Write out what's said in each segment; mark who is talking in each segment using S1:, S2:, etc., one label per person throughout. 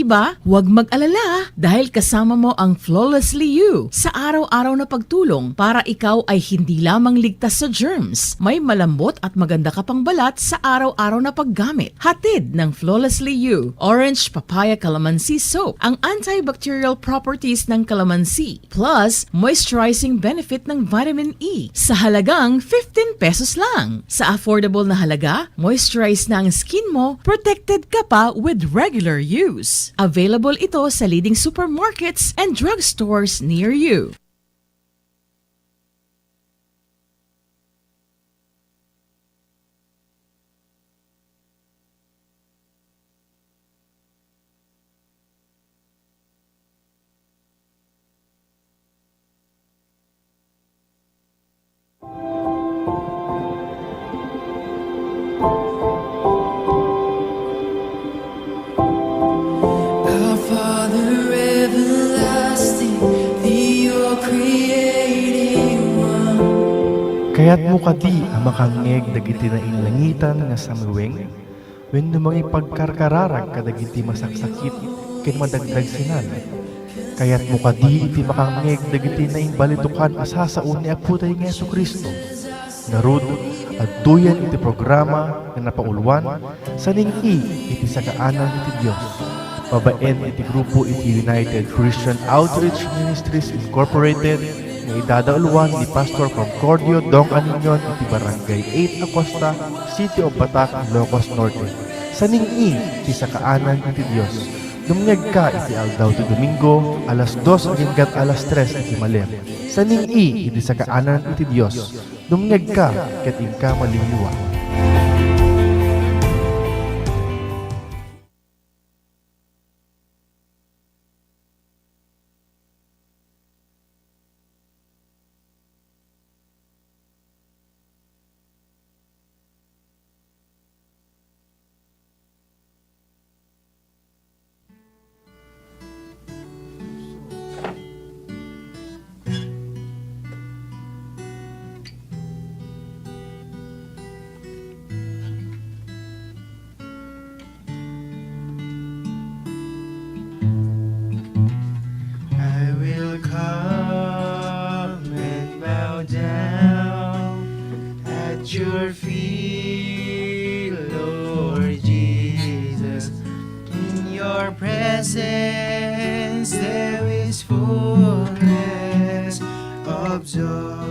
S1: Hindi ba? Huwag mag-alala dahil kasama mo ang Flawlessly You sa araw-araw na pagtulong para ikaw ay hindi lamang ligtas sa germs, may malambot at maganda ka pang balat sa araw-araw na paggamit. Hatid ng Flawlessly You Orange Papaya Calamansi Soap, ang antibacterial properties ng calamansi plus moisturizing benefit ng vitamin E sa halagang 15 pesos lang. Sa affordable na halaga, moisturize na ang skin mo, protected ka pa with regular use. Available ito sa leading supermarkets and drugstores near you.
S2: Our Father everlasting, the all-creating one.
S3: Kaya't mo kadi ang makangeg dagiti na inlangitan nga samiweng, wenno mga ipagkarkararag kadagiti masaksakit ken madagdag sinan. Kaya't mo kadi iti makangeg dagiti na imbalitukan asasaon ni Aputay nga Jesucristo. Narud at duyan iti programa nga napauluan sa ning-i iti sakaanan iti Dios. Babaen iti grupo iti United Christian Outreach Ministries Incorporated nga idadauluan ni Pastor Concordio Dong Aninyon iti Barangay 8 Acosta, City of Batac, Ilocos Norte. Sa ning-i iti sakaanan iti Dios. Dumngeg ka iti aldaw ti Domingo, alas 2 hanggang alas 3 iti maler. Sa ning-i iti sakaanan iti Dios. Dumngeg ka ket inka maliliwa.
S4: I will come and bow down at your feet, Lord Jesus. In your presence there is fullness of joy.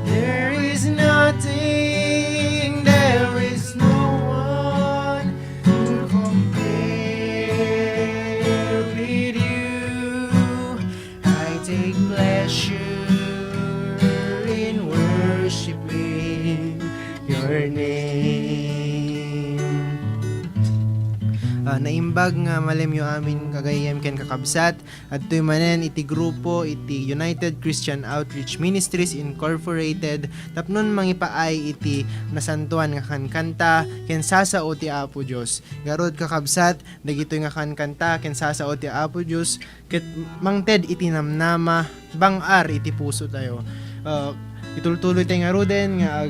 S4: There is nothing, there is no one to compare with you. I take pleasure in worshiping your name. Naimbag nga malemyo amin kagayem ken kakabsat at tuy manen iti grupo iti United Christian Outreach Ministries Incorporated tapnon mangipaay iti nasantuan nga kankanta ken sasao ti Apo Dios. Garod kakabsat dagitoy nga kankanta ken sasao ti Apo Dios ket mangted iti namnama bangar iti puso tayo. Itultuloy tayo nga ruden nga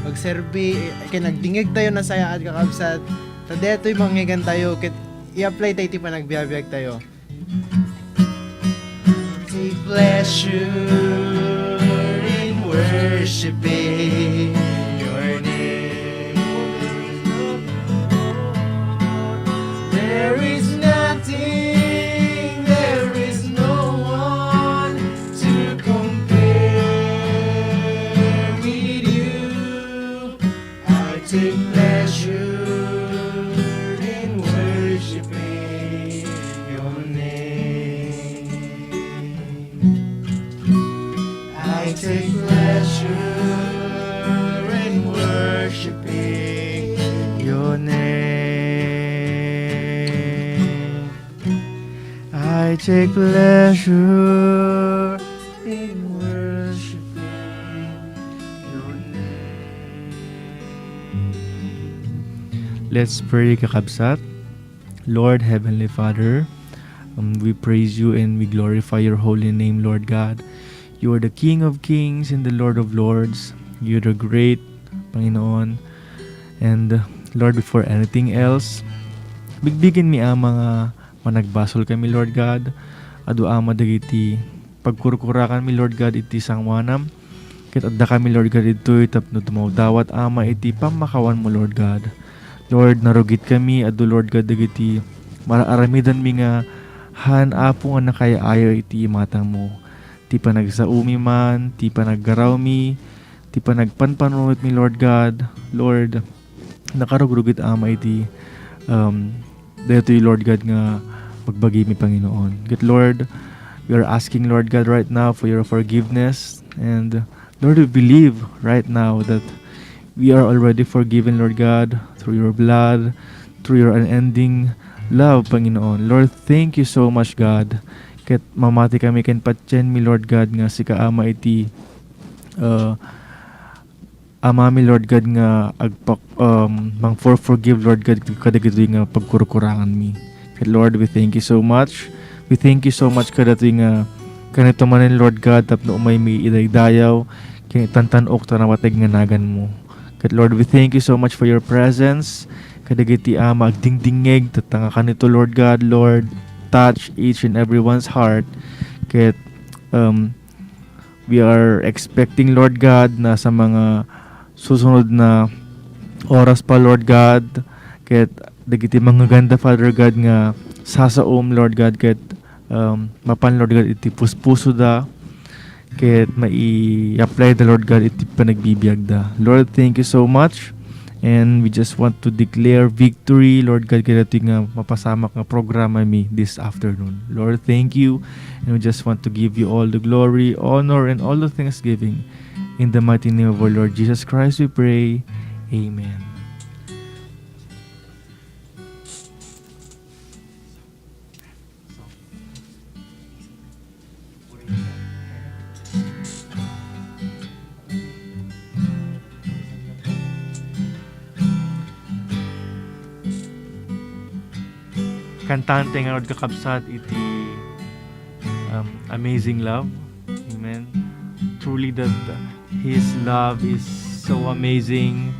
S4: agserbi ken nagdingeg tayo na saya at kakabsat. Tadeto'y manghigan tayo, i-apply tayo iti panagbiabiyag tayo. Take pleasure in worshiping your name. There is nothing, there is no one to compare with you. I take pleasure in worshiping your name. I take pleasure in worshiping your name. I take pleasure in worshiping your name.
S3: Let's pray, kakabsat. Lord, Heavenly Father, we praise you and we glorify your holy name, Lord God. You are the King of Kings and the Lord of Lords. You're the great Panginoon. And Lord, before anything else, bigbigin mi ang mga managbasol kami, Lord God. Adu ama dagiti pagkurkurakan mi, Lord God, iti sangwanam. Ket adda kami, Lord God, ito'y tapno tumawdawat ama iti pamakawan mo, Lord God. Lord, narugit kami, adu Lord God, dagiti maraaramidan mi nga apo nga nakayaayo iti imatang mo. Ti pa nagsaumi man, ti pa naggaraw mi, ti pa nagpanpanunot mi, Lord God. Lord, nakarugrugit ama iti dito Lord God nga pagbagi mi Panginoon. Get Lord, we are asking, Lord God, right now for your forgiveness, and Lord, we believe right now that we are already forgiven, Lord God, through your blood, through your unending love, Panginoon. Lord, thank you so much, God. Ket mamati kami ken patyen mi, Lord God, nga si kaama iti amami, Lord God, nga agpak mang forgive, Lord God, kadagiti nga pagkurukurangan mi. Ket Lord, we thank you so much. We thank you so much kadati nga kanito manen, Lord God, tapno umay mi idaydayaw ken tantanok ta nawateg nga nagan mo. Ket Lord, we thank you so much for your presence. Kadagiti ama agdingdingeg tatanga kanito, Lord God. Lord, touch each and everyone's heart. Ket we are expecting, Lord God, na sa mga susunod na oras pa, Lord God, ket dagiti mga ganda, Father God, nga sasaom, Lord God, ket mapan, Lord God, iti puspuso da, ket mai-apply da, Lord God, iti panagbibiyag da. Lord, thank you so much, and we just want to declare victory, Lord God, kaya ito nga mapasamak nga programa mi this afternoon. Lord, thank you, and we just want to give you all the glory, honor, and all the thanksgiving. In the mighty name of our Lord Jesus Christ, we pray. Amen. Kantante nga Lord kakabsat iti Amazing Love. Amen. Truly that His love is so amazing.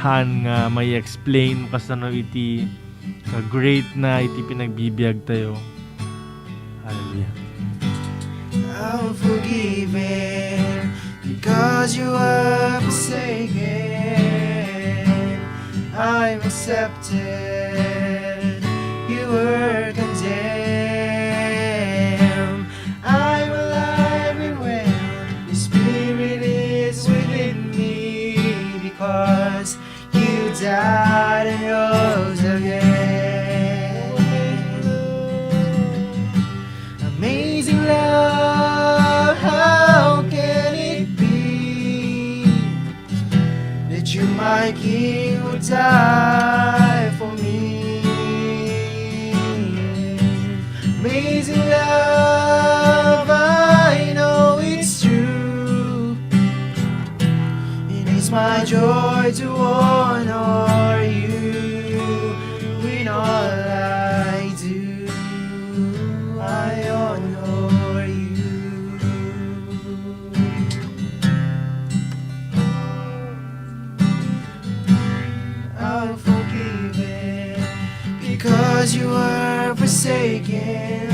S3: Han nga may explain kasano iti great na iti pinagbibiyag tayo. Hallelujah.
S4: I'm forgiven because you are forsaken. I'm accepted. You were condemned. I'm alive and well. Your spirit is within me because you died and rose again. Amazing love, how can it be that you, my King, would die for me? Amazing love, I know it's true. It is my joy to honor you in all I do. I honor you. I'm forgiven because you were forsaken.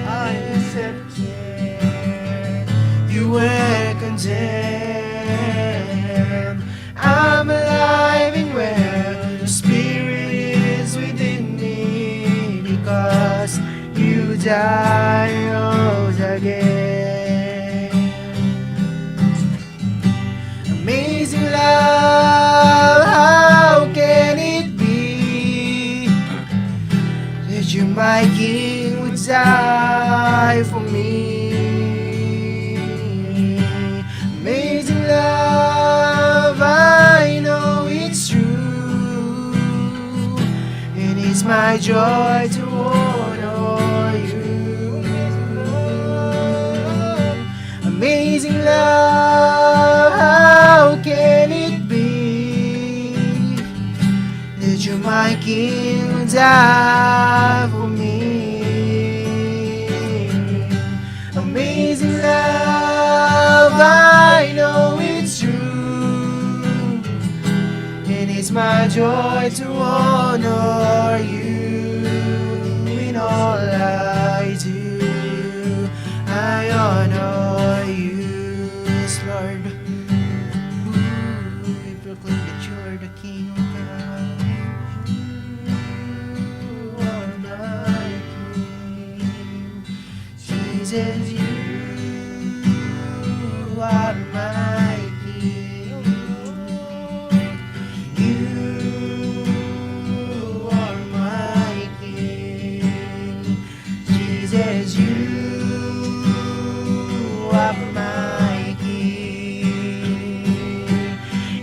S4: I'm accepted. You were condemned. I'm alive and well. Your spirit is within me because you died and rose again. Amazing love, how can it be that you, my King, would die for me? Amazing love, I know it's true. It is my joy to honor you. Amazing love, how can it be that you, my King, would die for me? Amazing love, I know it's true. It is my joy to honor you in all I do. I honor you, yes, Lord. We proclaim that you're the King of God. You are my King. Jesus, you are my King. You are my King. Jesus, you are my King.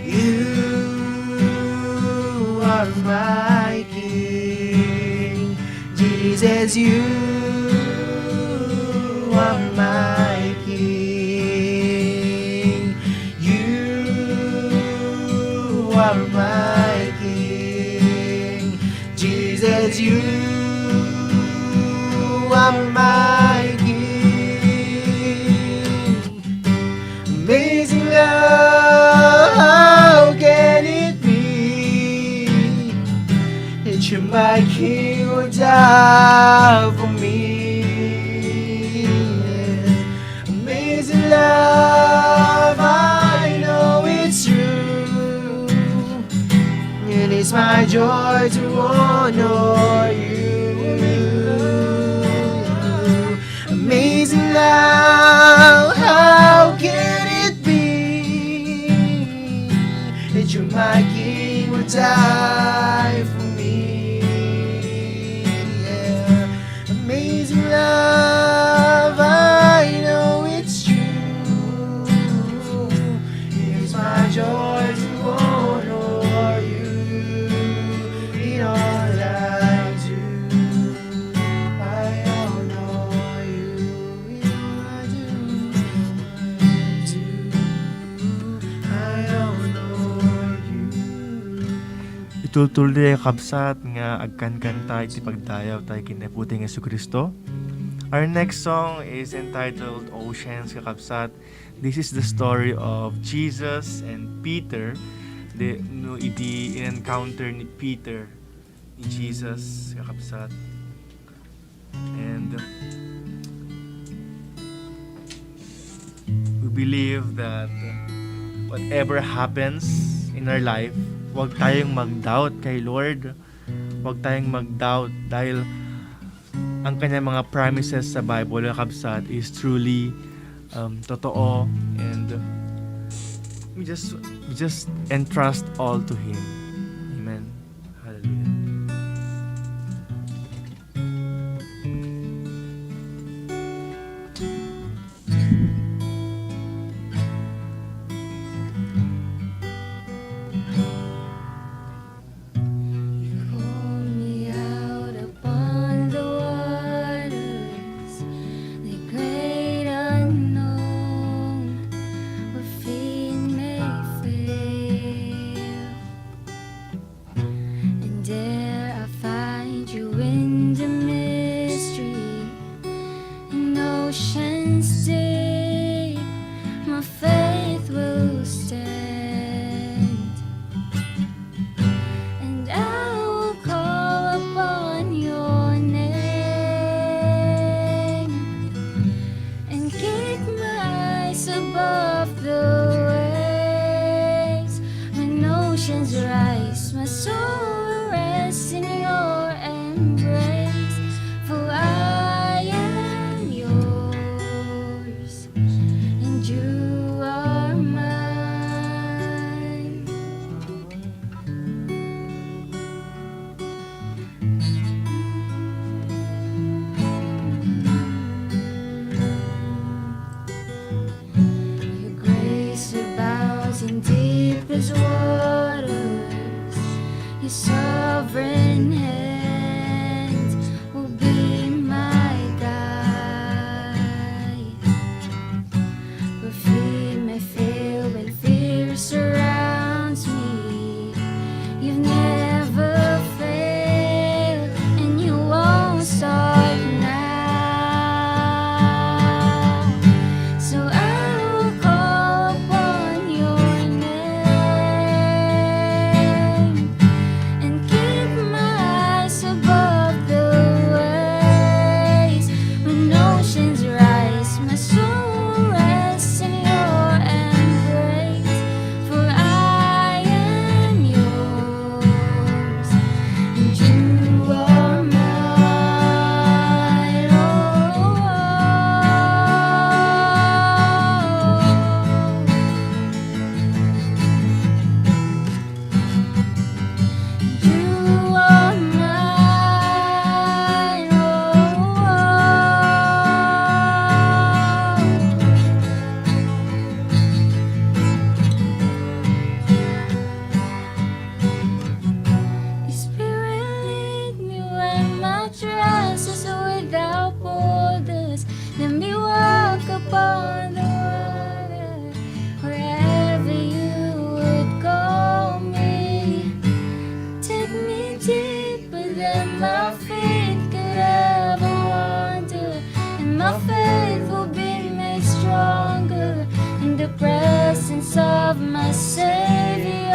S4: You are my King. Jesus, you are my King. You are my King. Jesus, you are my King. Amazing love, how can it be that you're my King who died for me? Amazing love, I know it's true. It is my joy to honor you. Amazing love, how can it be that you're my King who died for me? Yeah. Amazing love, I know it's true. It is my joy to honor you in all I do. I honor you in all I do. I honor you.
S3: Itutuloy kabsat nga agkan-kan tayo ti pagdayaw tayo kinabuti ng Jesucristo. Our next song is entitled Oceans kakabsat. This is the story of Jesus and Peter. Iti in-encounter ni Peter ni Jesus kakabsat. And we believe that whatever happens in our life, huwag tayong mag-doubt kay Lord. Huwag tayong mag-doubt dahil ang kanyang mga promises sa Bible, kabsat, is truly totoo, and we just entrust all to Him. Amen. Hallelujah.
S5: Pull me out upon the waters, the great unknown, where feet may fail. And there I find you in the mystery, in oceans deep, my faith will stand. And I will call upon your name and keep my eyes above the waves. When oceans rise, my soul will rest in your embrace. For I am yours, and you are mine. Your grace abounds in deepest waters. Your sovereign hand will be my guide. Where feet may fail when fear surrounds me, you've never failed, and you won't start now. So I will call upon your name deeper than my feet could ever wander, and my faith will be made stronger in the presence of my Savior.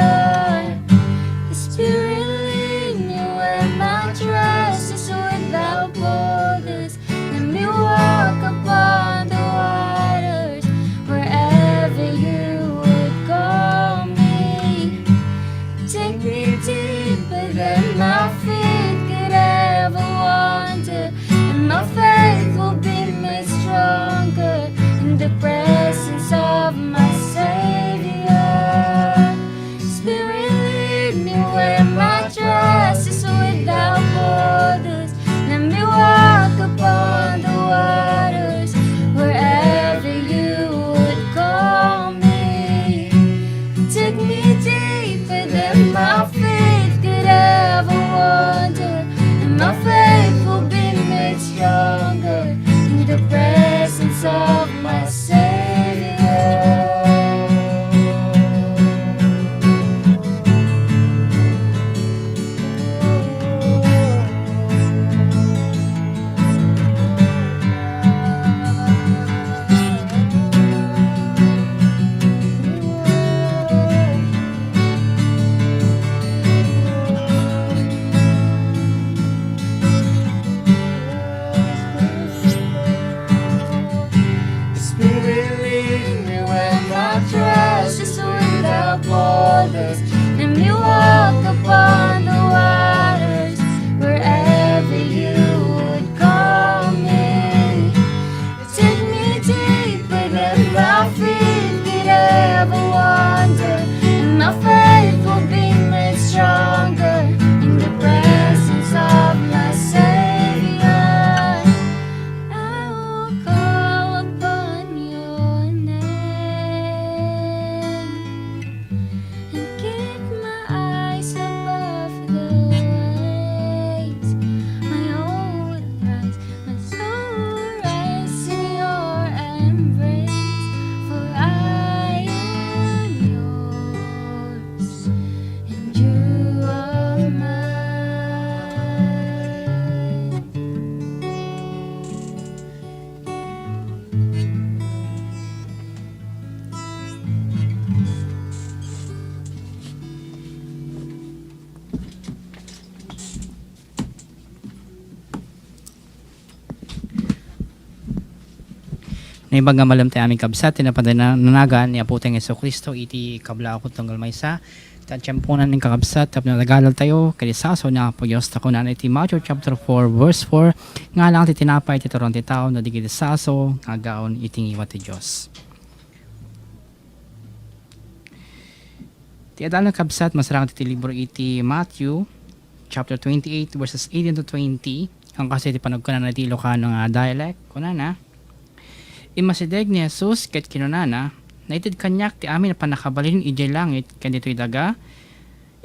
S5: The Spirit lead me where my trust is without borders. Let me walk upon the waters wherever you would call me. Take me deeper than my feet could ever wander, and my faith will be made stronger in the presence of my Savior. Spirit lead me where my trust is without borders. Let me walk upon the waters wherever you would call me. Take me deeper than my feet could ever wander, and my faith will be made stronger in the presence of my Savior. Spirit lead me where my trust is without borders. Let me walk upon the waters wherever you would call me. Take me deeper than my feet could ever wander, and my faith will be made stronger in the presence of my Savior. I will call upon your name and keep my eyes above the waves. My soul would rise, my soul would rise in your embrace, for I am yours and you are mine.
S6: Naibang nga malam tayo aming kabsat, tinapananagan ni Aputeng Yeso Kristo, iti kabla ako tunggal maysa. Tansiyampunan ng kakabsat, tap nalagalal tayo, kalisaso na po Diyos, takunan iti Matthew chapter 4, verse 4, nga lang iti tinapay, iti turong ti tao, na digiti saso, nga gaon iting iwat ti Diyos. Ti adal ng kabsat, masarang iti libro iti Matthew, chapter 28, verses 18 to 20, ang kasi iti panagkunan na iti Ilocano nga dialect, kunana, imasideg ni Jesus ket kinunana, naitid kanyak ti amin na panakabalin ijay langit ken dito'y daga,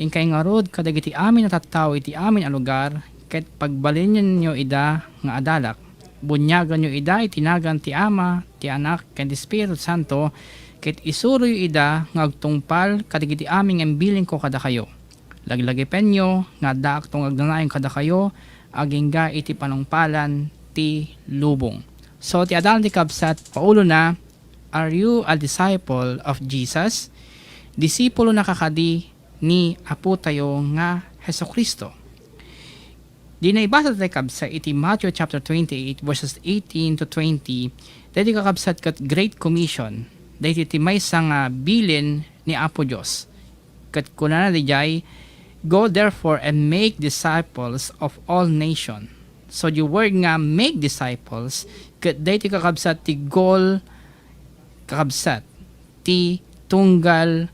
S6: inkay nga rod kadagiti amin na tattao iti amin a lugar, ket pagbalin nyo ida nga adalak, bunyagan nyo ida itinagan ti Ama, ti Anak, ken ti Espiritu Santo, ket isuro yo ida nga agtungpal kadagiti amin ang biling ko kada kayo. Laglagi penyo nga daak tong agnanayon kada kayo, agingga iti panungpalan ti lubong. So, ti adalan ti kabsat, paulo na, are you a disciple of Jesus? Disipulo na kakadi ni Apo tayo nga Heso Kristo. Di na ibasa tayo kabsat iti Matthew chapter 28 verses 18 to 20, dahil kakabsat kat Great Commission, dahil iti may sang bilin ni Apo Diyos. Kat kuna na dijay, go therefore and make disciples of all nations. So, yung word nga, make disciples, dahil ti kakabsat ti goal, kakabsat, ti tunggal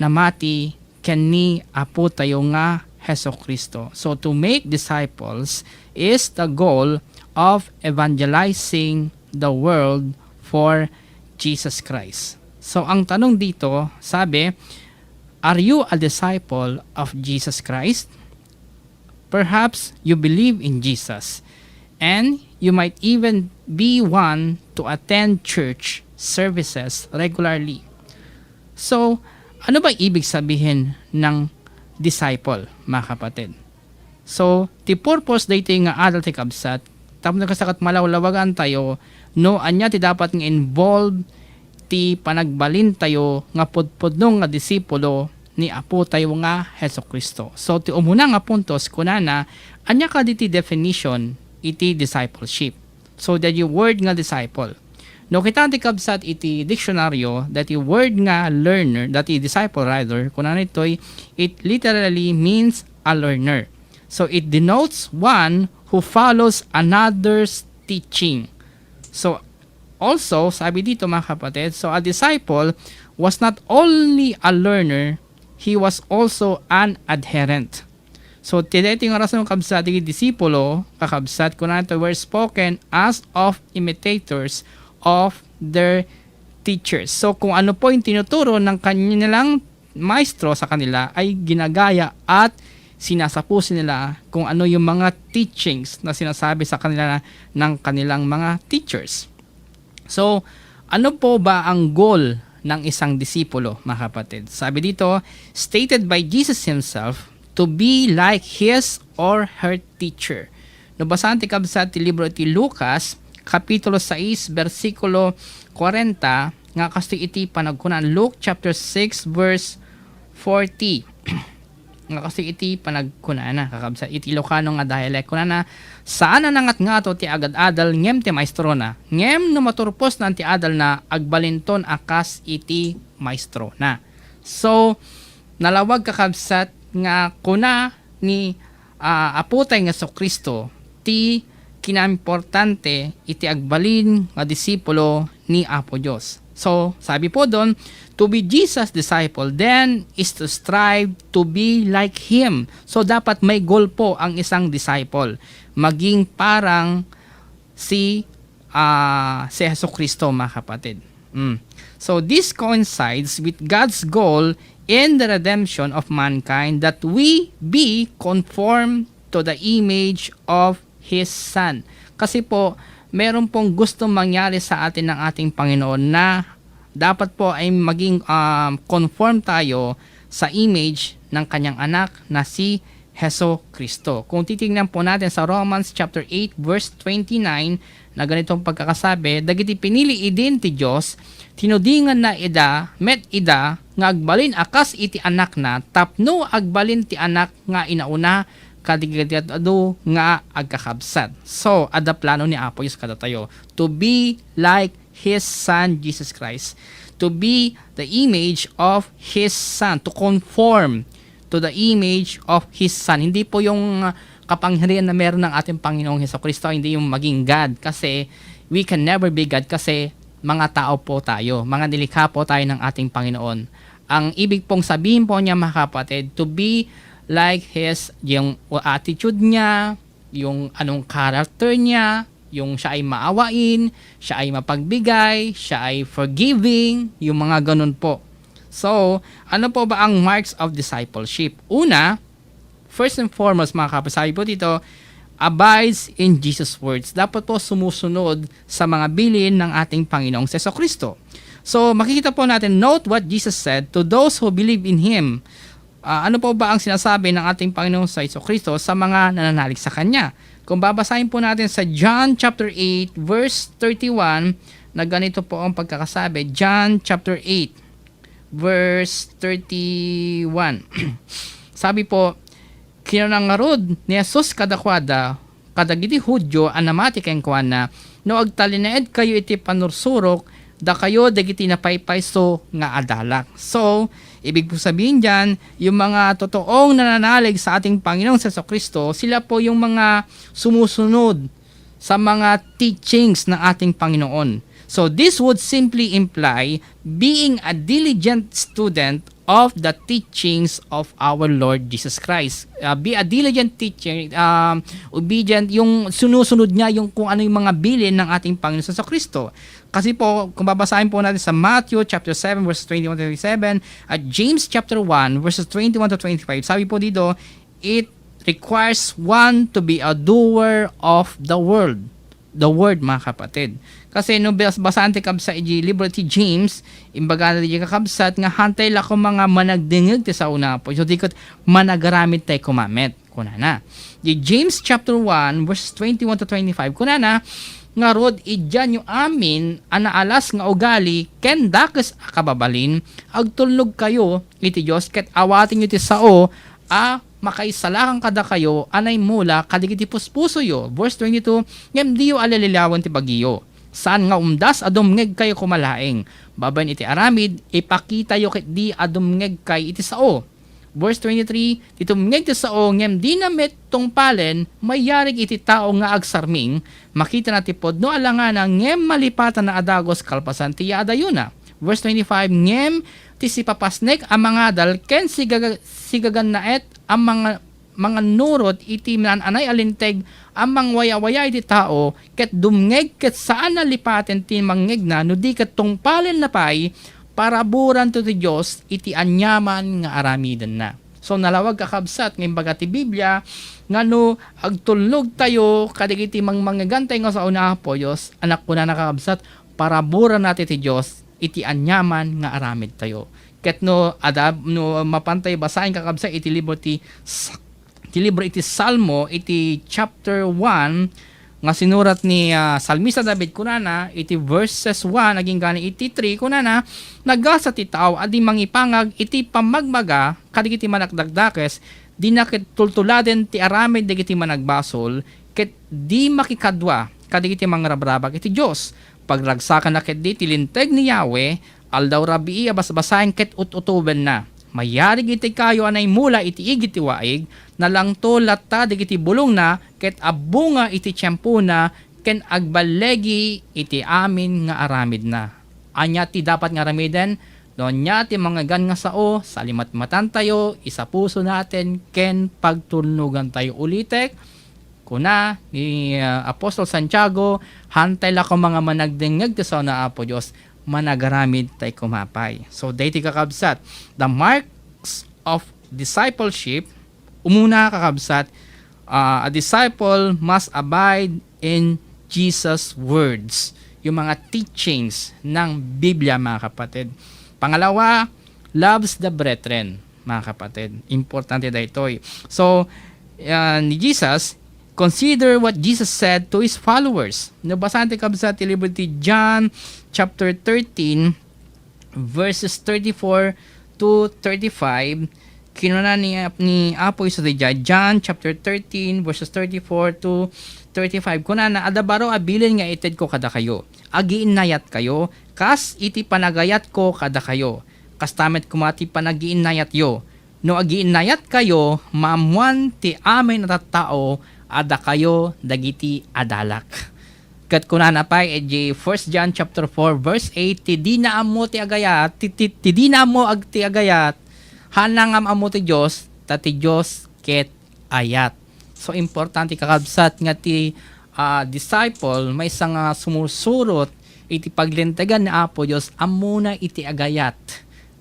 S6: na mati, ken ni Apo tayo nga Heso Kristo. So, to make disciples is the goal of evangelizing the world for Jesus Christ. So, ang tanong dito, sabi, are you a disciple of Jesus Christ? Perhaps you believe in Jesus, and you might even be one to attend church services regularly. So, ano ba ibig sabihin ng disciple, mga kapatid? So, ti purpose dito nga adal ti kabsat, tapos nagkasakat malawlawagan tayo, no, anya ti dapat nga involved ti panagbalin tayo nga pudpudno nga disipulo ni Apo tayo nga Heso Kristo. So, ti umuna nga puntos, kunana, anya ka di ti definition iti discipleship. So, that yung word nga disciple. No, kita ti kabsat iti diksyonaryo that yung word nga learner, that yung disciple rather, kunana ito'y, it literally means a learner. So, it denotes one who follows another's teaching. So, also, sabi dito mga kapatid, so a disciple was not only a learner, he was also an adherent. So, tineting nga rason ng kabsat, yung disipulo, kakabsat, kunana ito, were spoken as of imitators of their teachers. So, kung ano po yung tinuturo ng kanilang maestro sa kanila ay ginagaya at sinasapusin nila kung ano yung mga teachings na sinasabi sa kanila ng kanilang mga teachers. So, ano po ba ang goal ng isang disipulo, mga kapatid? Sabi dito, stated by Jesus himself, to be like his or her teacher. Nabasahan ti kabsat ti libro ti Lucas, Kapitulo 6, versikulo 40, nga kasi iti panagkunan. Luke chapter 6, verse 40. Nga kasi iti panagkunan na, kakabsa, iti Ilocano nga dialect. Kuna na, saan na nangat nga to ti agad-adal, ngem ti maestro na. Ngem no maturpos na ti adal na, agbalinton akas iti maestro na. So, nalawag kakabsat nga kuna ni aputay nga so Kristo, ti kinamportante iti agbalin nga disipulo ni Apo Diyos. So, sabi po doon, to be Jesus' disciple then is to strive to be like Him. So, dapat may goal po ang isang disciple. Maging parang si Heso Kristo, mga kapatid. So, this coincides with God's goal in the redemption of mankind that we be conformed to the image of His Son. Kasi po, meron pong gustong mangyari sa atin ng ating Panginoon na dapat po ay maging conform tayo sa image ng kanyang anak na si Heso Kristo. Kung titingnan po natin sa Romans chapter 8 verse 29 na ganitong pagkakasabi, dagiti pinili idin ti Diyos, tinudingan na ida, met ida, nga agbalin akas iti anak na, tapno agbalin ti anak nga inauna, kadigado nga agkakabsat. So, ada plano ni Apo Diyos kada tayo to be like His Son, Jesus Christ. To be the image of His Son. To conform to the image of His Son. Hindi po yung kapangyarihan na meron ng ating Panginoong Hesus Kristo, hindi yung maging God. Kasi we can never be God kasi mga tao po tayo. Mga nilikha po tayo ng ating Panginoon. Ang ibig pong sabihin po niya, mga kapatid, to be like His, yung attitude niya, yung anong character niya, yung siya ay maawain, siya ay mapagbigay, siya ay forgiving, yung mga ganun po. So, ano po ba ang marks of discipleship? Una, first and foremost, mga kapasabi po dito, abides in Jesus' words. Dapat po sumusunod sa mga bilin ng ating Panginoong Hesus Kristo. So, makikita po natin, note what Jesus said to those who believe in Him. Ano po ba ang sinasabi ng ating Panginoong Hesus Kristo sa mga nananalig sa Kanya? Kung babasahin po natin sa John chapter 8 verse 31, na ganito po ang pagkakasabi. John chapter 8 verse 31. Sabi po, kinanangarod ni Jesus kadakwada, kadagiti Hudyo anamati keng kuana, no agtalinaed kayo iti panursurok, da kayo dagiti napaypayso nga adalak. So, ibig po sabihin dyan, yung mga totoong nananalig sa ating Panginoong Hesus Kristo, sila po yung mga sumusunod sa mga teachings ng ating Panginoon. So, this would simply imply being a diligent student of the teachings of our Lord Jesus Christ. Be a diligent teacher, obedient, yung sunusunod niya yung kung ano yung mga bilin ng ating Panginoon Hesus Kristo. Kasi po, kung babasahin po natin sa Matthew chapter 7 verses 21 to 27 at James chapter 1 verses 21 to 25, sabi po dito, it requires one to be a doer of the word. the word, mga kapatid. Kasi no basahan ti kabsa iti libro ti James, imbaga ti kakabsat nga hantay la ko mga managdingeg ti sa una po. So di kat managaramit tay kumamet kunana. Di James chapter 1 verses 21 to 25 kunana nga rod idyan yung amin anaalas nga ugali ken dakes akababalin agtulnog kayo iti Dios ket awatin yu ti sao makaisalakan kada kayo anay mula kadigiti puspuso yo. Verse 22, ngem diyo alalilawan ti bagiyo. Saan nga umdas adumngeg kayo kumalaeng. Babayin iti aramid, ipakita yo ket di adumngeg kay iti sao. Verse 23, titumngeg ti sao ngem di namet tungpalen mayarig iti tao nga agsarming makita na tipod no alangana ngem malipatan na adagos kalpasan ti adayuna. Verse 25, ngem ti sipapasnek ang mga dal ken sigagan naet ang mga nurot iti anay alinteg ang mangwaya-waya iti tao ket dumngeg ket saan nalipaten ti mangngeg na no di ket tungpalen na pay para buran to ti Dios iti anyaman nga aramidan na. So nalawag kakabsat ng baga ti Biblia nga no agtulnog tayo kadigiti manggagantay nga sa una po Dios anak ko na nakakabsat para buran natin ti Dios iti anyaman nga aramid tayo. Ket no mapantay basahin kakabsat iti libro iti Salmo iti chapter 1 nga sinurat ni Salmista David kunana iti verses 1 naging gani iti 3 kunana nagasa ti tao adi mangipangag iti pamagmaga kadigiti manakdagdakes di nakitultuladen ti aramid dagiti managbasol ket di makikadwa kadigiti mangrabrabag iti Dios pagragsakan na ket di tilinteg ni Yahweh aldaw rabii abasbasahin ket ututuben na mayarig iti kayo anay mula iti igiti waig nalang to latta digiti bulong na ket abunga iti tiyempo na ken agbalegi iti amin nga aramid na. Anya ti dapat nga aramiden don nya ti mga gan nga sao salimat-matan tayo isa puso natin ken pagtulnugan tayo ulitek kuna ni Apostol Santiago hantay la ko mga managdingeg ti sao na Apo Dios managaramid tay kumapay. So dayti kakabsat the marks of discipleship umuna kakabsat a disciple must abide in Jesus words yung mga teachings ng Biblia mga kapatid. Pangalawa, loves the brethren mga kapatid. Importante daytoy. So ni Jesus consider what Jesus said to his followers. Nabasahan ti kabsat ti libro ti John chapter 13 verses 34 to 35 kinuna ni Apo Iso ti John chapter 13 verses 34 to 35 kunana adabaro abilin nga ited ko kada kayo agiinnayat kayo kas iti panagayat ko kada kayo kas tamet kumati panagiinnayat yo no agiinnayat kayo maamuan ti amin at tao ada kayo dagiti adalak. Kat kunana pa edi 1 John chapter 4 verse 8 ti di na amo ti agayat ti di na amo ag ti agayat hanangam amo ti Dios ta ti Dios ket ayat. So importante kakabsat nga ti disciple may isang sumusurot iti paglintegan ni Apo Dios amuna iti agayat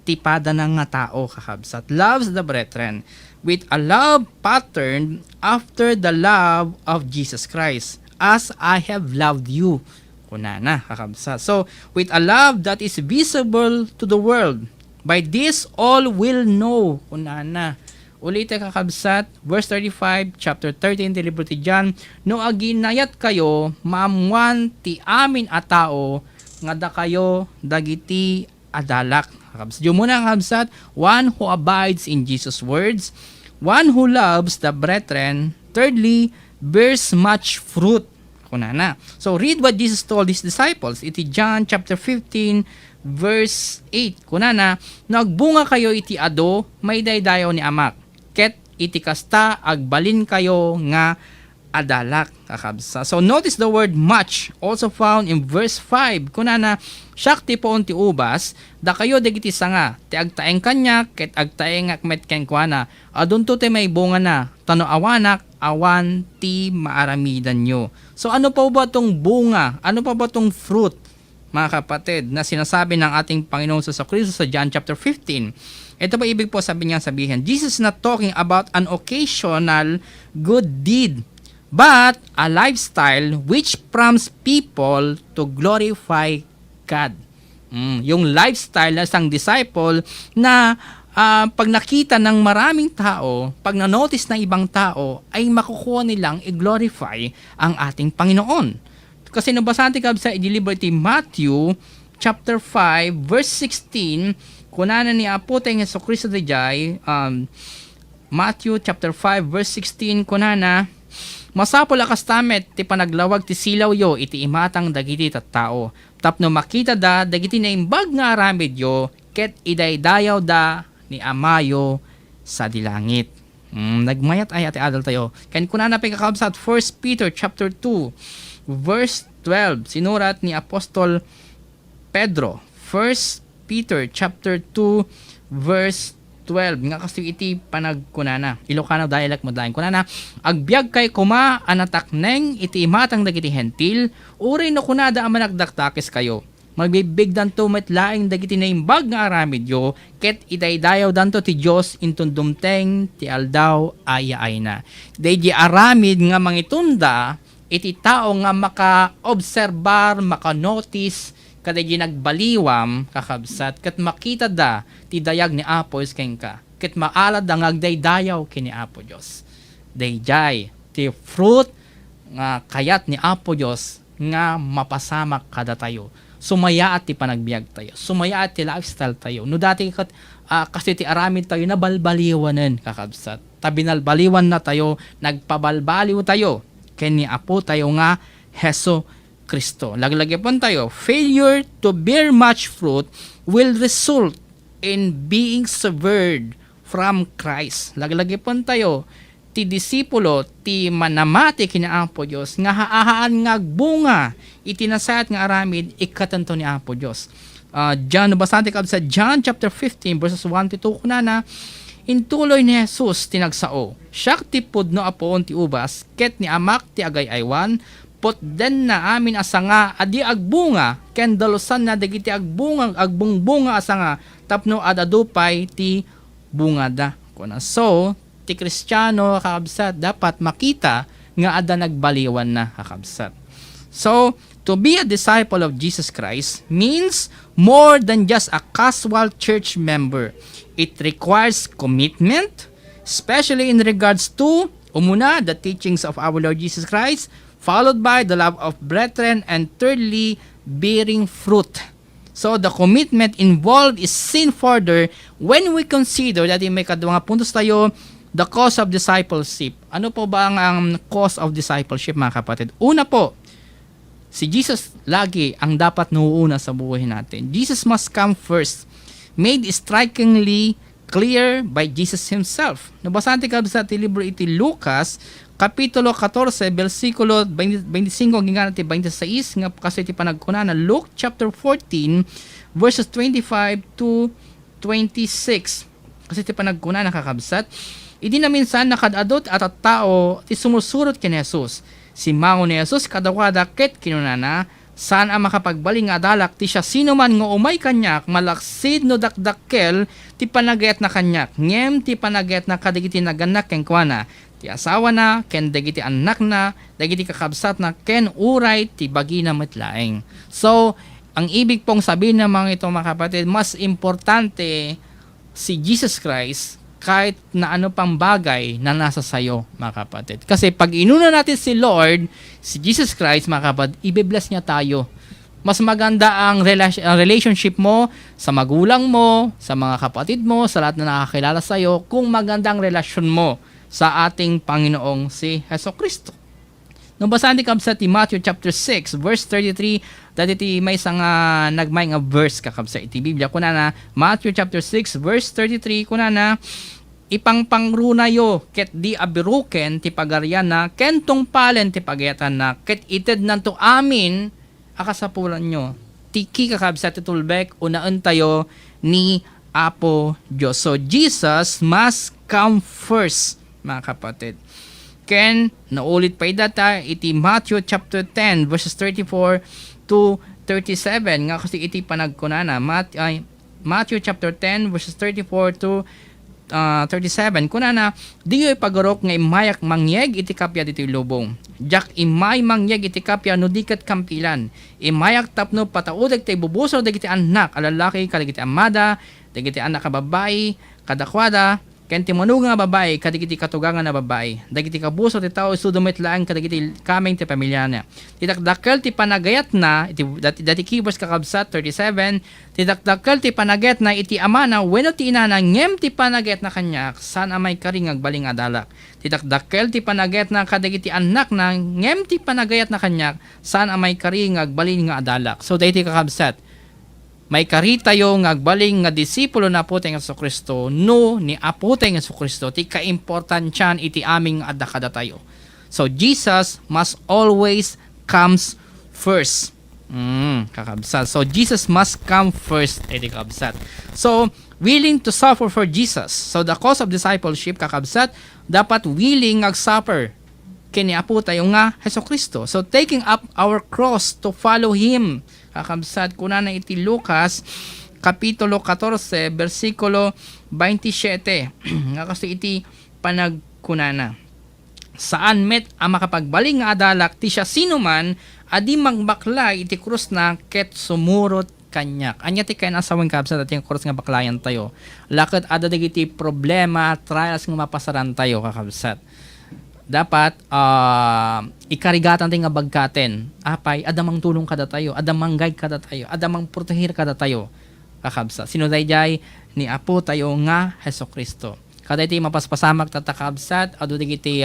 S6: ti pada nga tao kakabsat loves the brethren with a love patterned after the love of Jesus Christ, as I have loved you. Kunana, kakabsat. So, with a love that is visible to the world, by this all will know. Kunana. Ulitin kakabsat, verse 35, chapter 13, ti libro ti John, no aginayat kayo, maamuan ti amin a tao, nga da kayo dagiti adalak. Kakabsat. Yung muna kakabsat, one who abides in Jesus' words, one who loves the brethren, thirdly, bears much fruit. Kunana. So read what Jesus told his disciples. Iti John chapter 15 verse 8. Kunana, nagbunga kayo iti ado, may daydayo ni amak. Ket iti kasta agbalin kayo nga adalak kakabsa. So notice the word much also found in verse 5. Kunana, syakti po ti ubas, da kayo dagiti sanga, ti agtaeng kanya, ket agtaeng akmet ken kuana. Adunto ti may bunga na, tano awanak, awan ti maaramidan nyo. So ano pa ba tong bunga? Ano pa ba tong fruit? Mga kapatid, na sinasabi ng ating Panginoon sa Kristo sa John chapter 15. Ito ba ibig po sabihin? Jesus is not talking about an occasional good deed, but a lifestyle which prompts people to glorify God. Yung lifestyle ng isang disciple na pag nakita ng maraming tao, pag na-notice ng ibang tao, ay makukuha nilang i-glorify ang ating Panginoon. Kasi nabasa natin sa i-deliver Matthew chapter 5 verse 16, kunana ni Apo tayong Jesucristo dijay, Matthew chapter 5 verse 16, kunana, masapol akas tamet ti panaglawag ti silaw yo iti imatang dagiti tattao. Tapno makita da dagiti na imbag nga aramid yo ket idaydayaw da ni amayo sa dilangit. Nagmayat ay ati adal tayo. Ken kunana pa kakabsat 1 Peter chapter 2 verse 12. Sinurat ni Apostol Pedro. 1 Peter chapter 2 verse 12. Nga kasi iti panagkunana. Ilocano dialect mo dahil kunana. Agbyag kay kuma anatakneng iti imatang dagiti hentil. Uri no kunada ang managdaktakis kayo. Magbibigdan to metlaing dagiti na imbag nga aramid yo. Ket idaydayaw danto ti Diyos intundumteng ti aldaw ayaay na. Day aramid nga mangitunda iti tao nga maka-obserbar, maka-notice, kada nagbaliwam kakabsat ket makita da ti dayag ni Apo iskengka ket maalad ang agdaydayaw kini Apo Dios. Dayjay ti fruit nga kayat ni Apo Dios nga mapasamak kada tayo. Sumaya at ti panagbiag tayo. Sumaya at ti lifestyle tayo. No dati kat kasi ti aramid tayo na balbaliwanen kakabsat. Tabinalbaliwan na tayo, nagpabalbaliw tayo ken ni Apo tayo nga Heso Kristo. Laglagipon tayo, failure to bear much fruit will result in being severed from Christ. Laglagipon tayo, ti disipulo, ti manamati kina Apo Diyos, nga haahaan nga bunga, itinasayat nga aramid, ikatanto ni Apo Diyos. John, nabasante ka sa John chapter 15 verses 1 to 2, kunana, intuloy ni Jesus tinagsao, siyak ti pudno apoon ti ubas, ket ni amak ti agay-aywan, pot den na amin asanga adi agbunga ken dalusan na dagiti agbungbunga asanga tapno adadupay ti bungada kuna. So ti Kristiyano kakabsat dapat makita nga ada nagbaliwan na kakabsat. So to be a disciple of Jesus Christ means more than just a casual church member. It requires commitment, especially in regards to umuna the teachings of our Lord Jesus Christ, followed by the love of brethren, and thirdly, bearing fruit. So, the commitment involved is seen further when we consider that may kadwa puntos tayo, the cause of discipleship. Ano po ba ang cause of discipleship, mga kapatid? Una po, si Jesus lagi ang dapat nauuna sa buhay natin. Jesus must come first. Made strikingly clear by Jesus himself. Nabasa natin sa libro iti Lucas, Kapitulo 14, versikulo 25 hanggang 26 nga kasi iti panagkunana Luke chapter 14 verses 25 to 26. Kasi iti panagkunana kakabsat, idi na minsan nakadadot at tao ti sumusurot ken Jesus. Si mango ni Jesus kadawada ket kinunana, saan ang makapagbaling nga dalak ti siya sino man nga umay kanyak malaksid no dakdakkel ti panagayat na kanyak ngem ti panagayat na kadagiti naganak ken kuana ti asawa na ken dagiti anak na dagiti kakabsat na ken uray ti bagi na metlaeng. So ang ibig pong sabihin ng mga ito mga kapatid, mas importante si Jesus Christ kahit na ano pang bagay na nasa sayo, mga kapatid. Kasi pag inuna natin si Lord, si Jesus Christ, mga kapatid, i-bless niya tayo. Mas maganda ang relationship mo sa magulang mo, sa mga kapatid mo, sa lahat na nakakilala sa'yo, kung maganda ang relasyon mo sa ating Panginoong si Jesucristo. Nung basahan din sa Matthew chapter 6, verse 33, dati may isang nagmay nga verse kakabsa iti Biblia. Kunana, Matthew chapter 6, verse 33, kunana, ipangpangrunayo ket di abiruken ti pagaryan na ken tungpalen ti pagayatan na ket ited nanto amin akasapulan nyo tiki kakabsa ti tulbek unaan tayo ni Apo Diyos. So Jesus must come first, mga kapatid. Ken naulit pa idata iti Matthew chapter 10 verses 34 to 37 nga kasi iti panagkunana Matthew chapter 10 verses 34 to 37, kunana, diyo'y pagorok nga imayak mangyeg iti kapya dito'y lubong. Jak imay mangyeg iti kapya no dikat kampilan. Imayak tapno pataudag tay bubuso dagiti anak, alalaki kadagiti amada, dagiti anak ka babae, kadakwada, ken ti manuga nga babae, kadagiti katugangan na babae. Dagiti kabuso ti tao isudumit laang kadagiti kameng ti pamilya na. Tidakdakkel ti panagayat na, iti dati keywords kakabsat 37, tidakdakkel ti panagayat na iti ama na wenno ti ina na ngem ti panagayat na kanyak, saan amay karing agbaling adalak. Tidakdakkel ti panagayat na kadagiti anak na ngem ti panagayat na kanyak, saan amay karing agbaling nga adalak. So dati kakabsat, may kari tayo nga agbaling nga disipulo na po tayo sa Kristo, no ni apo tayo sa Kristo, ti kaimportansyan iti aming adakada tayo. So, Jesus must always comes first. Kakabsat. So, Jesus must come first, iti kakabsat. So, willing to suffer for Jesus. So, the cause of discipleship, kakabsat, dapat willing mag-suffer kini apo tayo nga Hesus Kristo. So, taking up our cross to follow Him. Kakabsat, kunana iti Lucas, kapitulo 14, versikulo 27. Nga kasi iti panagkunana. Saan met ang makapagbaling nga adalak, ti siya sino man, adi magbaklay iti krus na ket sumurot kanyak. Anya ti kayo nasawang kabsat at yung krus nga baklayan tayo. Lakad ada dagiti problema, trials nga mapasaran tayo, kakabsat. Dapat ikarigatan tayo nga bagkaten. Apay, adamang tulong kada tayo, adamang guide kada tayo, adamang protehir kada tayo. Kakabsa. Sino dayjay ni apo tayo nga Hesus Kristo. Kada iti mapaspasamak tatakabsat, ado digiti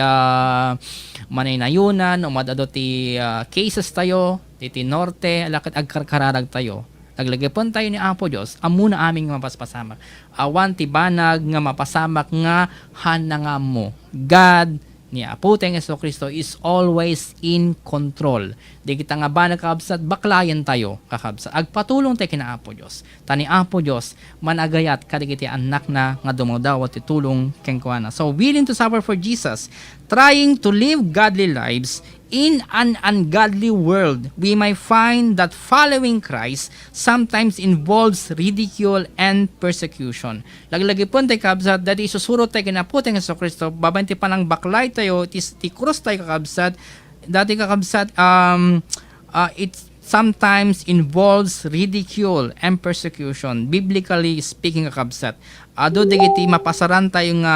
S6: manaynayunan, umadado ti cases tayo, iti norte, lakit agkarkararag tayo. Naglagipon tayo ni Apo Diyos, amuna aming mapaspasamak. Awan ti banag nga mapasamak nga hananga mo. God ni Apo tayong Hesus Kristo is always in control. Di kita nga ba nakakabsat, baklayan tayo kakabsat. Agpatulong tayo kina Apo Diyos. Tani Apo Diyos, managayat kadigiti anak na nga dumawdawat itulong kengkuana. So, willing to suffer for Jesus, trying to live godly lives in an ungodly world, we may find that following Christ sometimes involves ridicule and persecution. Laglagi po tayo kabsat, dati isusurot tayo kinaputin sa Kristo, babanti pa ng baklay tayo, ti cross tayo kakabsat, dati kakabsat, it sometimes involves ridicule and persecution. Biblically speaking, kakabsat, ado digiti mapasaran tayo nga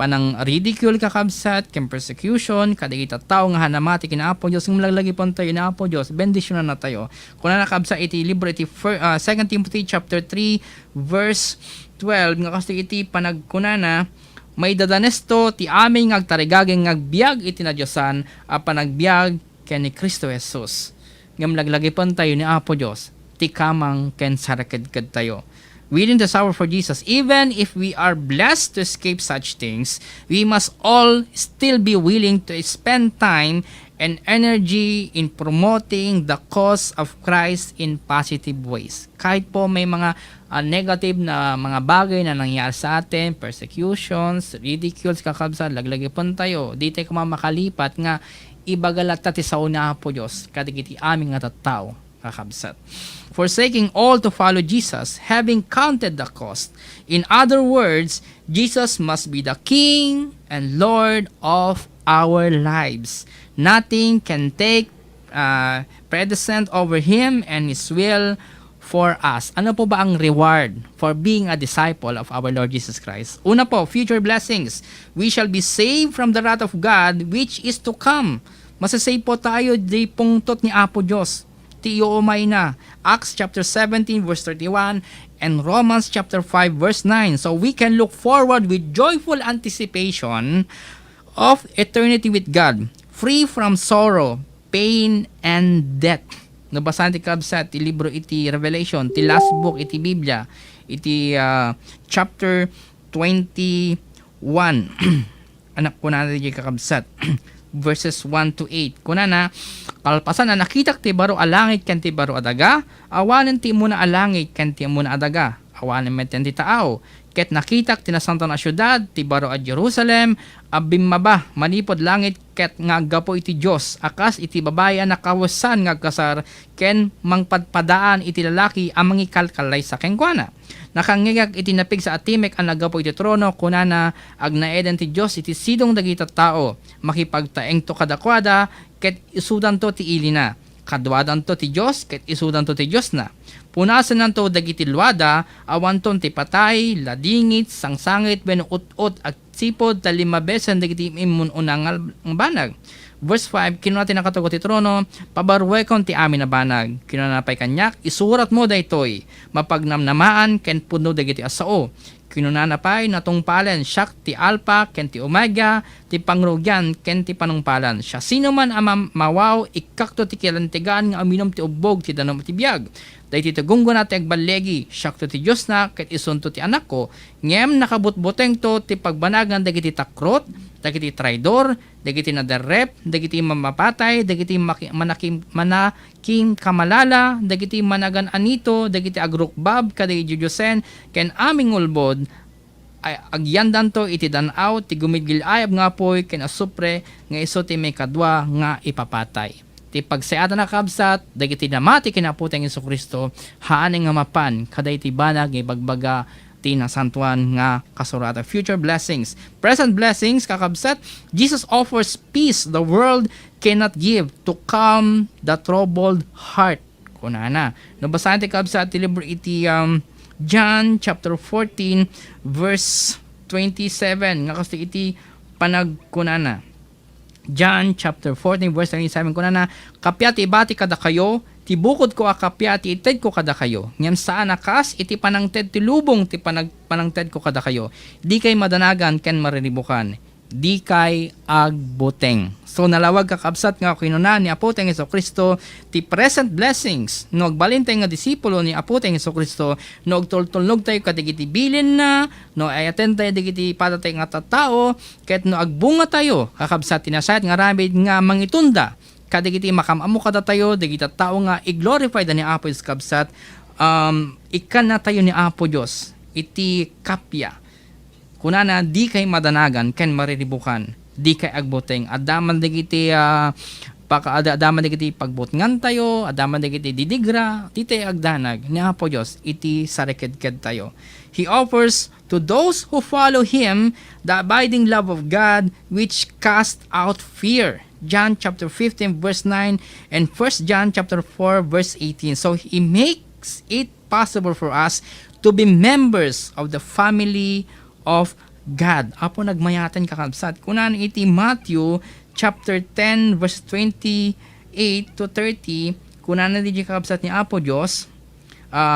S6: panang ridicule kakabsat, ken persecution, kadagita tao nga hanamati kina Apo Diyos, ng laglagi po tayo na Apo Diyos, bendisyonan na tayo. Kung nakabsat iti libro iti 2 Timothy chapter 3 verse 12, nga kasi iti panagkunana, may dadanesto ti aming agtarigaging agbiag iti na Diyosan, a panagbiag ken ni Kristo Jesus. Ngam laglagi po tayo ni Apo Diyos, ti kamang ken sarakadkad tayo. Willing to suffer for Jesus, even if we are blessed to escape such things, we must all still be willing to spend time and energy in promoting the cause of Christ in positive ways. Kahit po may mga negative na mga bagay na nangyari sa atin, persecutions, ridicules, kakabsat, laglagi po tayo, di tayo makalipat nga ibagalat tati sa una po Diyos, kadigiti aming nga tattao, kakabsat. Forsaking all to follow Jesus, having counted the cost. In other words, Jesus must be the King and Lord of our lives. Nothing can take precedence over Him and His will for us. Ano po ba ang reward for being a disciple of our Lord Jesus Christ? Una po, future blessings. We shall be saved from the wrath of God which is to come. Masasave po tayo di pungtot ni Apo Diyos. Tiyo umay na. Acts chapter 17 verse 31 and Romans chapter 5 verse 9. So we can look forward with joyful anticipation of eternity with God, free from sorrow, pain, and death. Nabasahan ti kabsat, ti libro iti Revelation, ti last book iti Biblia, iti chapter 21. Anak ko na iti kakabsat. Verses 1 to 8. Kunana, kalpasan na nakitak ti baro alangit ken ti baro adaga, awanen ti muna alangit ken ti muna adaga, awanen met ti tao, ket nakitak tinasanto na syudad ti baro at Jerusalem abimaba manipod langit ket nga aggapo iti Dios akas iti babae a nakawasan nga agkasar ken mangpadpadaan iti lalaki a mangikalkalay sa kengkuana. Nakangigag iti napig sa atimek ang naggapo iti trono kunana agnaeden ti Dios iti sidong dagita tao makipagtaeng to kadakwada ket isudan to ti ilina kadwadan to ti Dios ket isudan to ti Dios na. Punasan nanto dagiti luwada awanton ti patay, ladingit, sangsangit, wenno ut-ut at sipod talimabesan dagiti imun unang banag. Verse 5, kinuna ti nakatugot ti trono, pabarwekon ti amin na banag. Kinuna napay kanyak, isurat mo daytoy, mapagnamnamaan ken puno dagiti asao. Kinuna napay natungpalan siyak ti alpha ken ti omega, ti pangrugyan ken ti panungpalan. Siya sino man ang mawaw, ikakto ti kilantigaan nga aminom ti ubog ti danom ti biyag. Dahil ti tagunggo na ti agbalegi, siyak to ti Diyos na, ket isunto ti anak ko, ngem nakabutbuteng to ti pagbanagan dagiti takrot, dagiti traidor, dagiti nadarrep, dagiti mamapatay, dagiti manakim kamalala, dagiti managan anito, dagiti agrukbab, kadagiti Diyosen, ken aming ulbod, ay agyandan to iti danaw, ti gumidgil ayab nga poy, ken asupre, nga iso ti may kadwa nga ipapatay. Ti pagseatan na kabsat, dagiti namati kinaputeng Isu Kristo, haaning nga mapan, kaday ti banag, ibagbaga, ti nasantuan nga kasurata. Future blessings. Present blessings, kakabsat, Jesus offers peace the world cannot give to calm the troubled heart. Kunana. Nabasahan ti kabsat, ti libro iti John chapter 14, verse 27. Nga kasi iti panagkunana. John chapter 14 verse 27 ko na kapya ti ibati kada kayo ti bukod ko a kapya ti ited ko kada kayo ngem saan akas iti panangted ti lubong ti panangted ko kada kayo di kay madanagan ken mariribukan di kay agbuteng. So nalawag kakabsat nga kinuna ni Apoteng Hesus Kristo ti present blessings no agbalintay nga disipulo ni Apoteng Hesus Kristo no agtultulnog tayo kadigiti bilin na no ayaten tayo digiti patatay nga tattao ket no agbunga tayo kakabsat tinasayat nga ramid nga mangitunda kadigiti makamamu kada tayo digiti tao nga i-glorify da ni Apo Hesus kabsat ikan na tayo ni Apo Dios iti kapya kunana di kay madanagan ken mariribukan di kay agboteng adaman dagiti adaman dagiti pagbutngan tayo adaman dagiti didigra titay agdanag ni Apo Dios iti sarekedked tayo. He offers to those who follow him the abiding love of God which cast out fear. John chapter 15 verse 9 and 1 John chapter 4 verse 18. So he makes it possible for us to be members of the family of God. Apo nagmayatan kakabsat. Kunan iti Matthew chapter 10 verse 28 to 30. Kunan na di kakabsat ni Apo Dios.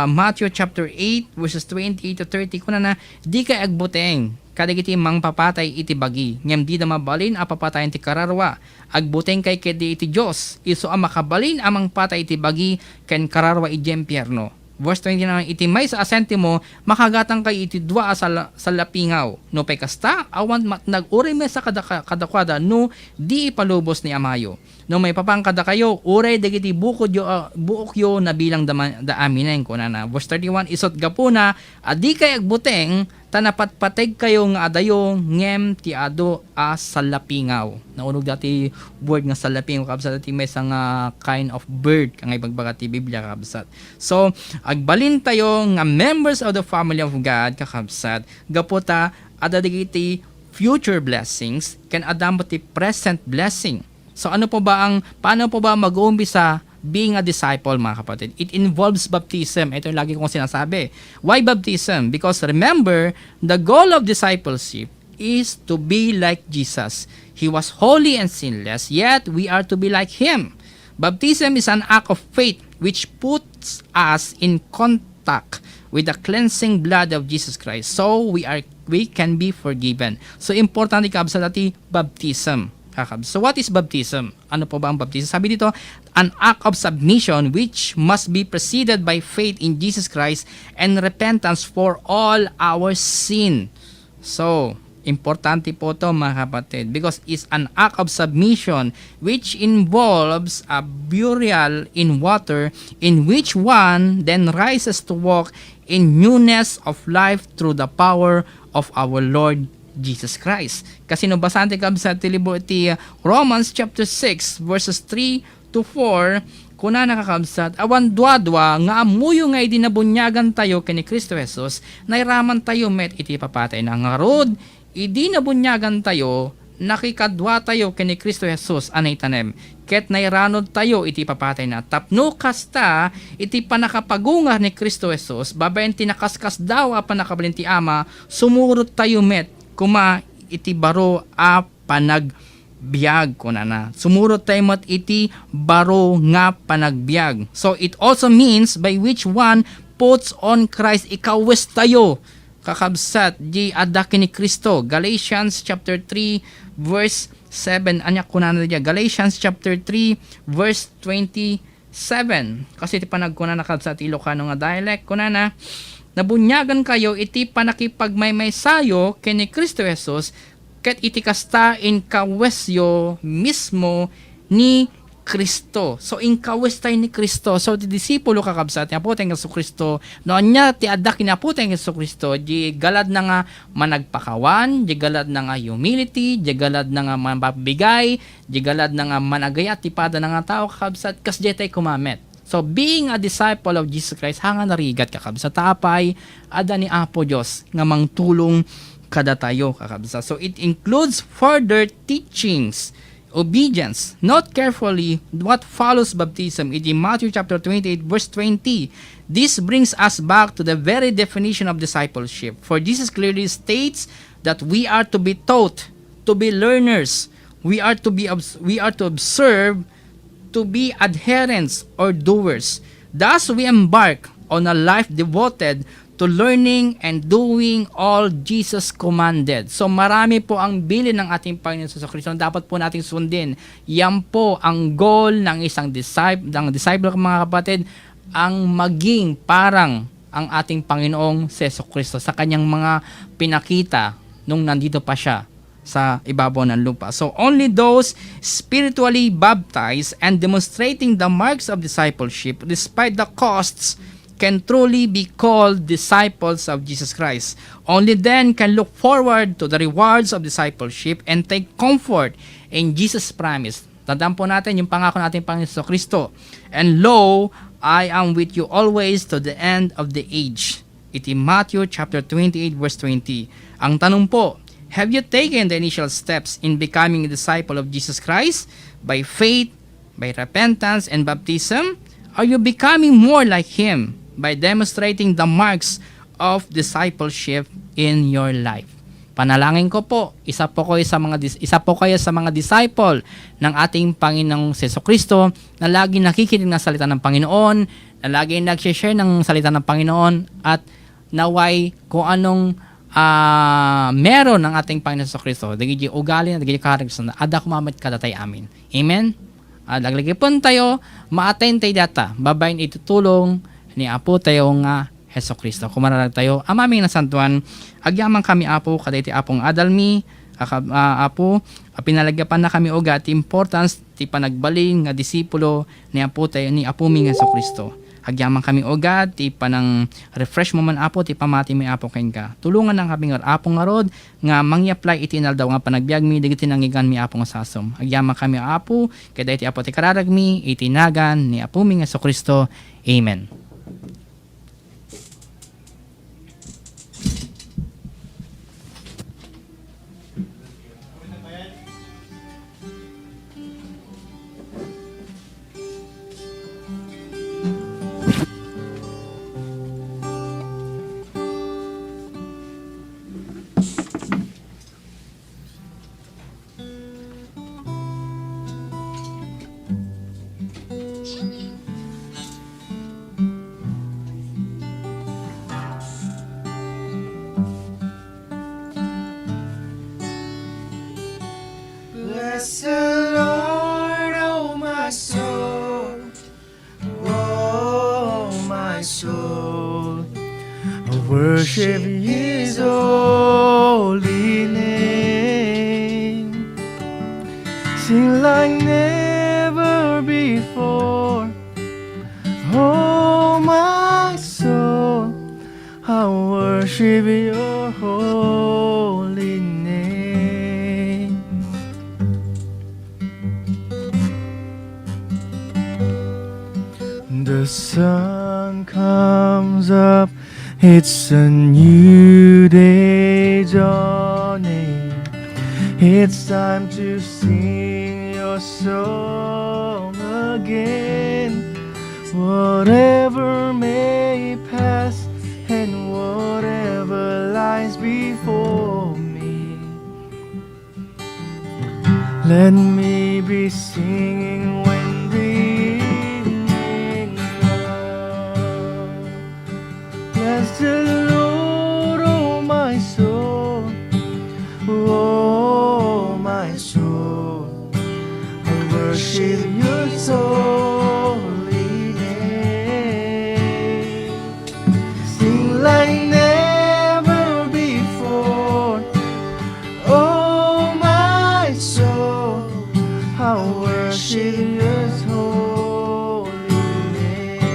S6: Matthew chapter 8 verses 28 to 30. Kunan na di kay agbuteng kadagiti mangpapatay iti bagi. Ngem di na mabalin a papatayen ti kararwa. Agbuteng kay kedi iti Dios. Isu a makabalin amang patay iti bagi ken kararwa iti impyerno. Verse 29, iti may sa asentimo, makagatang kay iti dua sa lapingaw. No pay kasta, awan nag-uri may sa kadakwada, no di ipalubos ni amayo. No may papang kada kayo, uray dagiti buok yo na bilang da aminen ko na. Verse 31, isot gapuna, adi kay agbuteng, tanapat pateg kayo nga adayo ngem ti ado a salapingaw. Naunog dati word nga salapingaw kabsat ti may nga kind of bird kang ibagbaga ti Biblia kabsat. So agbalin tayo nga members of the family of God kakabsat gaputa ada digiti future blessings ken adam ti present blessing. So paano po ba mag-uumpisa being a disciple, mga kapatid? It involves baptism. Ito yung lagi kong sinasabi. Why baptism? Because remember, the goal of discipleship is to be like Jesus. He was holy and sinless, yet we are to be like Him. Baptism is an act of faith which puts us in contact with the cleansing blood of Jesus Christ. So we can be forgiven. So important ikabsa dati baptism. So what is baptism? Ano po ba ang baptism? Sabi dito, an act of submission which must be preceded by faith in Jesus Christ and repentance for all our sin. So, importante po to mga kapatid because it's an act of submission which involves a burial in water in which one then rises to walk in newness of life through the power of our Lord Jesus Christ. Kasi no basante kab sa libro iti Romans chapter 6 verses 3 to 4, kuna nakakabsat, awan dwa-dwa nga amuyo nga idinabunyagan tayo kini Kristo Jesus, nairaman tayo met iti papatay na nga rod, idinabunyagan tayo, nakikadwa tayo kini Kristo Jesus anay tanem, ket nairanod tayo iti papatay na, tapno kasta, iti panakapagungar ni Kristo Jesus, babayan tinakaskas daw a panakabalin ti Ama, sumurot tayo met, kuma iti baro a panagbiag ko na. Sumurot tayo mat iti baro nga panagbiag. So it also means by which one puts on Christ, ikawes tayo kakabsat di adaki ni Kristo. Galatians chapter 3 verse 7. Anya ko na diya. Galatians chapter 3 verse 27. Kasi iti panagkuna nakabsat Ilocano nga dialect ko na nabunyagan kayo iti panakipagmaymaysayo kini Kristo Jesus ket iti kasta in kawesyo mismo ni Kristo. So in kawes tayo ni Kristo. So ti disipulo kakabsat ni Apoteng Hesus Kristo noon niya ti adda kini Apoteng Hesus Kristo di galad na nga managpakawan, di galad na nga humility, di galad na nga mababigay, di galad na nga managayat ti pada na nga tao kakabsat kas di tayo kumamet. So, being a disciple of Jesus Christ, hanga narigat kakabsa tapay, ada ni Apo Diyos nga mangtulong kada tayo kakabsa. So, it includes further teachings, obedience, not carefully what follows baptism. In Matthew chapter 28 verse 20, this brings us back to the very definition of discipleship. For Jesus clearly states that we are to be taught, to be learners, we are to observe, to be adherents or doers. Thus, we embark on a life devoted to learning and doing all Jesus commanded. So, marami po ang bilin ng ating Panginoon sa Kristo na dapat po nating sundin. Yan po ang goal ng isang disciple, mga kapatid, ang maging parang ang ating Panginoong Hesus Kristo sa kanyang mga pinakita nung nandito pa siya sa ibabaw ng lupa. So, only those spiritually baptized and demonstrating the marks of discipleship despite the costs can truly be called disciples of Jesus Christ. Only then can look forward to the rewards of discipleship and take comfort in Jesus' promise. Tandaan po natin yung pangako natin Panginoon Hesus Kristo. And lo, I am with you always to the end of the age. Iti Matthew chapter 28 verse 20. Ang tanong po, have you taken the initial steps in becoming a disciple of Jesus Christ by faith, by repentance, and baptism? Are you becoming more like Him by demonstrating the marks of discipleship in your life? Panalangin ko po, isa po kayo sa mga disciple ng ating Panginoong Jesucristo na lagi nakikinig ng salita ng Panginoon, na lagi nag-share ng salita ng Panginoon, at naway kung anong meron ng ating Panginoon sa Kristo, dagiti ugali na dagiti karakter na ada kumamit kadatay amin. Amen? Laglagi po tayo, ma-attain tayo data, babayin itutulong ni Apo tayo nga Hesus Kristo. Kumararag tayo, amaming nasantuan, agyaman kami Apo, kadayti Apong adalmi, Apo, pinalagyapan na kami uga, ti importance, ti panagbaling, nga disipulo ni Apo tayo, ni Apo ming Hesus Kristo. Agyaman kami ogad, ti panang refresh mo man Apo, ti pamati may Apo kain ka. Tulungan ng kami nga Apo nga rod, nga mangi-apply iti inaldaw nga panagbiag mi, digiti nangigan mi Apo nga sasom. Agyaman kami Apo, kada iti Apo ti kararag mi, itinagan ni Apo mi nga Hesus Kristo. Amen.
S4: Bless the Lord, oh my soul, oh my soul. I worship His holy name. Sing like never before. Oh my soul,
S3: worship your holy name. The sun comes up, it's a new day dawning. It's time to sing your song again. Whatever may pass and whatever lies before me, let me be singing when the evening comes. Bless the Lord, oh my soul, oh my soul. I worship your holy name. Sing like never before, oh my soul. I worship your holy name.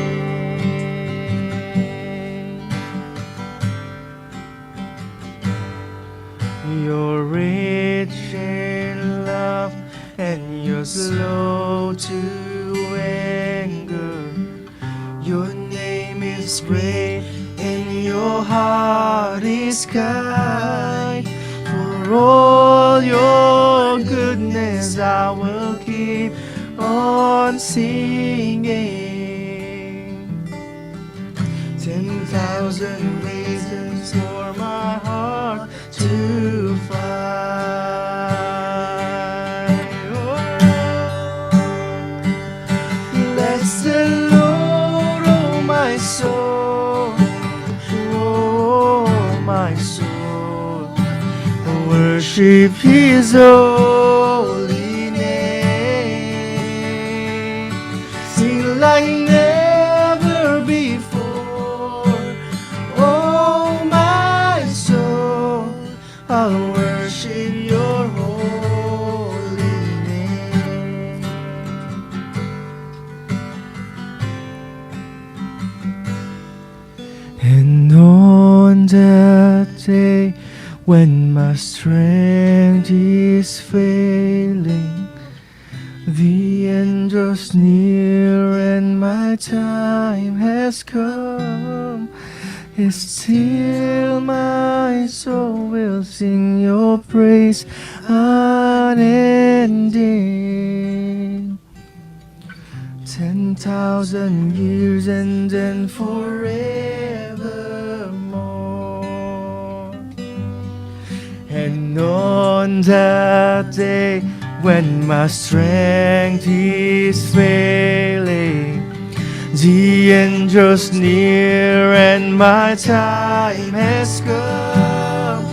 S3: You're rich in love and you're slow to anger. Your name is great and your heart is kind. For all your goodness I will keep on singing. 10,000 reasons for my heart to find. Bless the Lord, oh my soul, oh my soul. Worship His holy name. Sing like never before, oh my soul. I'll worship your holy name. And on that day when my strength is failing, the end draws near and my time has come. Still my soul will sing your praise unending. 10,000 years and then forevermore. And on that day when my strength is failing, the end draws near and my time has come.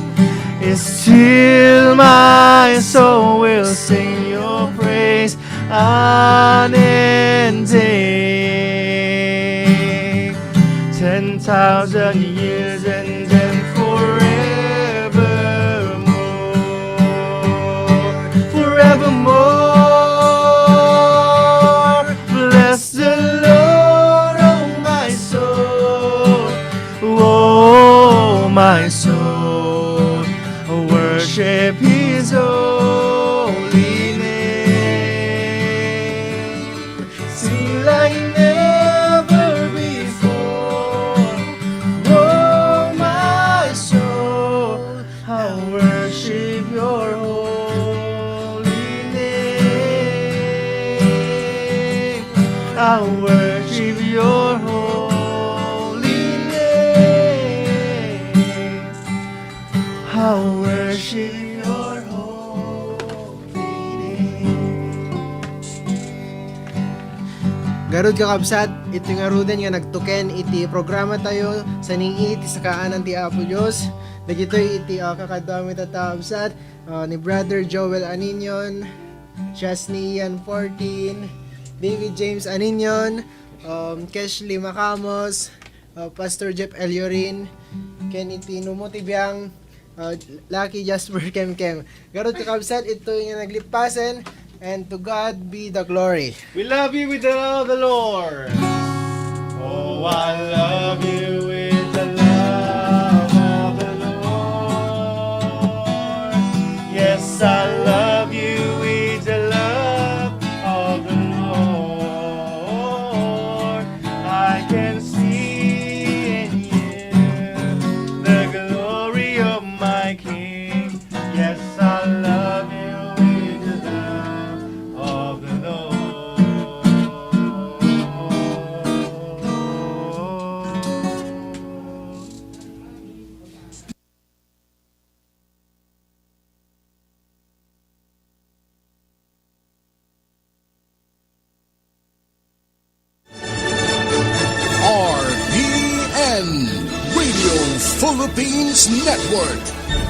S3: Still my soul will sing your praise unending. 10,000 years and then forevermore, forevermore. Bless the Lord, oh my soul, oh my soul. Worship His holy name. Sing like never before, oh my soul. I worship your holy name. I worship your holy name. I worship your holy name.
S4: Garud kakabsat, ito nga ruden nga nagtuken iti programa tayo sa ning iti sa kaanan ti Apo Dios. Dagitoy iti kakadami ta kakabsat ni Brother Joel Aninyon, Chasney Ian 14, David James Aninyon, Keshley Macamos, Pastor Jeff Eliorin, Ken iti Numotibiyang, Lucky Jasper Kemkem. Garot kakabsat, ito yung naglipasan, and to God be the glory.
S3: We love you with the love of the Lord. Oh, I love you with the love of
S7: Philippines Network.